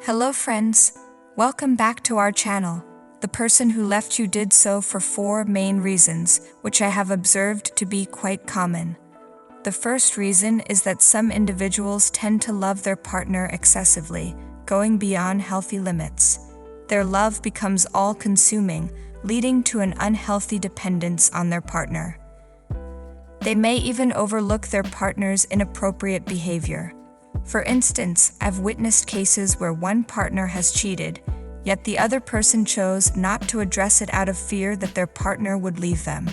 Hello friends, welcome back to our channel. The person who left you did so for 4 main reasons, which I have observed to be quite common. The first reason is that some individuals tend to love their partner excessively, going beyond healthy limits. Their love becomes all-consuming, leading to an unhealthy dependence on their partner. They may even overlook their partner's inappropriate behavior. For instance, I've witnessed cases where one partner has cheated, yet the other person chose not to address it out of fear that their partner would leave them.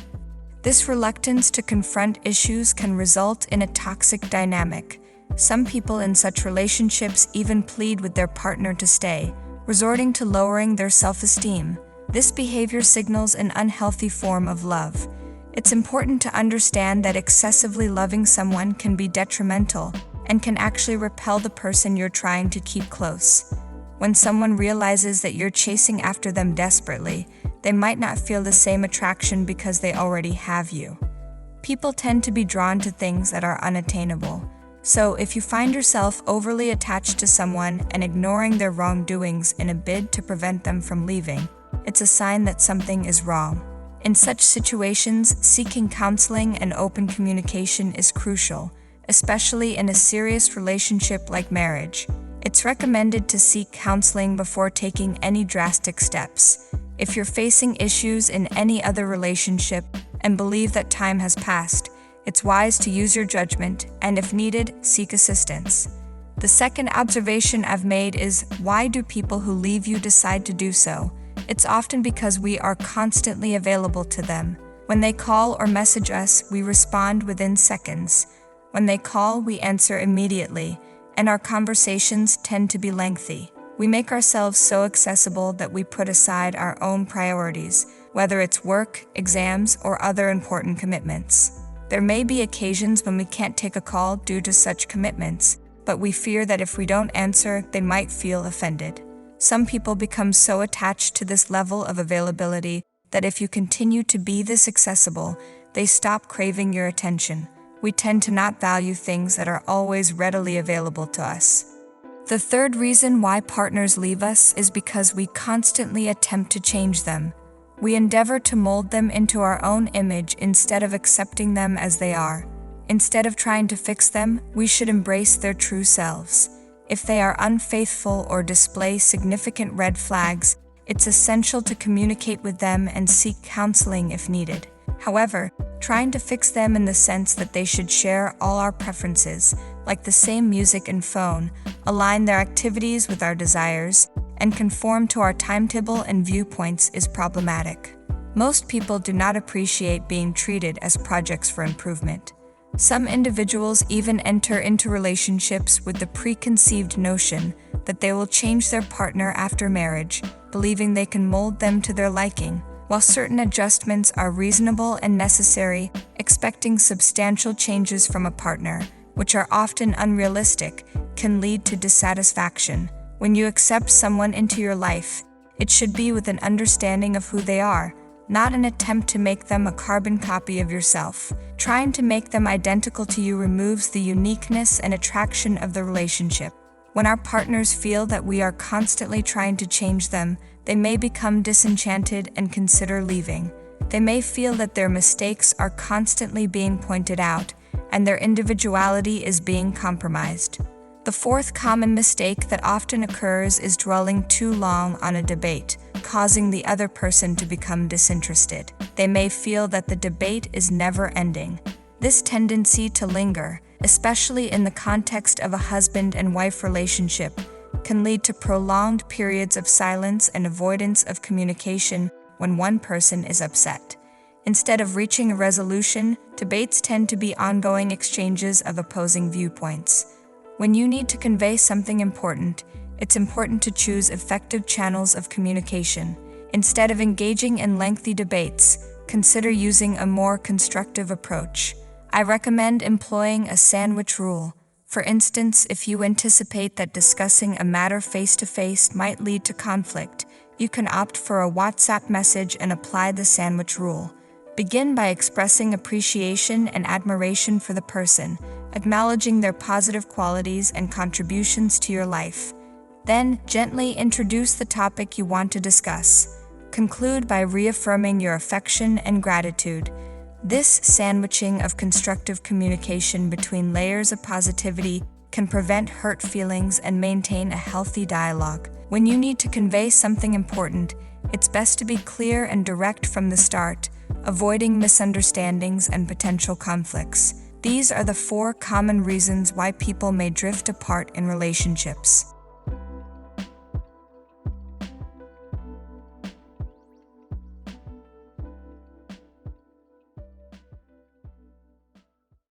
This reluctance to confront issues can result in a toxic dynamic. Some people in such relationships even plead with their partner to stay, resorting to lowering their self-esteem. This behavior signals an unhealthy form of love. It's important to understand that excessively loving someone can be detrimental and can actually repel the person you're trying to keep close. When someone realizes that you're chasing after them desperately, they might not feel the same attraction because they already have you. People tend to be drawn to things that are unattainable. So if you find yourself overly attached to someone and ignoring their wrongdoings in a bid to prevent them from leaving, it's a sign that something is wrong. In such situations, seeking counseling and open communication is crucial, especially in a serious relationship like marriage. It's recommended to seek counseling before taking any drastic steps. If you're facing issues in any other relationship and believe that time has passed, it's wise to use your judgment and, if needed, seek assistance. The second observation I've made is, why do people who leave you decide to do so? It's often because we are constantly available to them. When they call or message us, we respond within seconds. When they call, we answer immediately, and our conversations tend to be lengthy. We make ourselves so accessible that we put aside our own priorities, whether it's work, exams, or other important commitments. There may be occasions when we can't take a call due to such commitments, but we fear that if we don't answer, they might feel offended. Some people become so attached to this level of availability that if you continue to be this accessible, they stop craving your attention. We tend to not value things that are always readily available to us. The third reason why partners leave us is because we constantly attempt to change them. We endeavor to mold them into our own image instead of accepting them as they are. Instead of trying to fix them, we should embrace their true selves. If they are unfaithful or display significant red flags, it's essential to communicate with them and seek counseling if needed. However, trying to fix them in the sense that they should share all our preferences, like the same music and phone, align their activities with our desires, and conform to our timetable and viewpoints is problematic. Most people do not appreciate being treated as projects for improvement. Some individuals even enter into relationships with the preconceived notion that they will change their partner after marriage, believing they can mold them to their liking. While certain adjustments are reasonable and necessary, expecting substantial changes from a partner, which are often unrealistic, can lead to dissatisfaction. When you accept someone into your life, it should be with an understanding of who they are, not an attempt to make them a carbon copy of yourself. Trying to make them identical to you removes the uniqueness and attraction of the relationship. When our partners feel that we are constantly trying to change them, they may become disenchanted and consider leaving. They may feel that their mistakes are constantly being pointed out, and their individuality is being compromised. The fourth common mistake that often occurs is dwelling too long on a debate, causing the other person to become disinterested. They may feel that the debate is never ending. This tendency to linger, especially in the context of a husband and wife relationship, can lead to prolonged periods of silence and avoidance of communication when one person is upset. Instead of reaching a resolution, debates tend to be ongoing exchanges of opposing viewpoints. When you need to convey something important, it's important to choose effective channels of communication. Instead of engaging in lengthy debates, consider using a more constructive approach. I recommend employing a sandwich rule. For instance, if you anticipate that discussing a matter face-to-face might lead to conflict, you can opt for a WhatsApp message and apply the sandwich rule. Begin by expressing appreciation and admiration for the person, acknowledging their positive qualities and contributions to your life. Then, gently introduce the topic you want to discuss. Conclude by reaffirming your affection and gratitude. This sandwiching of constructive communication between layers of positivity can prevent hurt feelings and maintain a healthy dialogue. When you need to convey something important, it's best to be clear and direct from the start, avoiding misunderstandings and potential conflicts. These are the 4 common reasons why people may drift apart in relationships.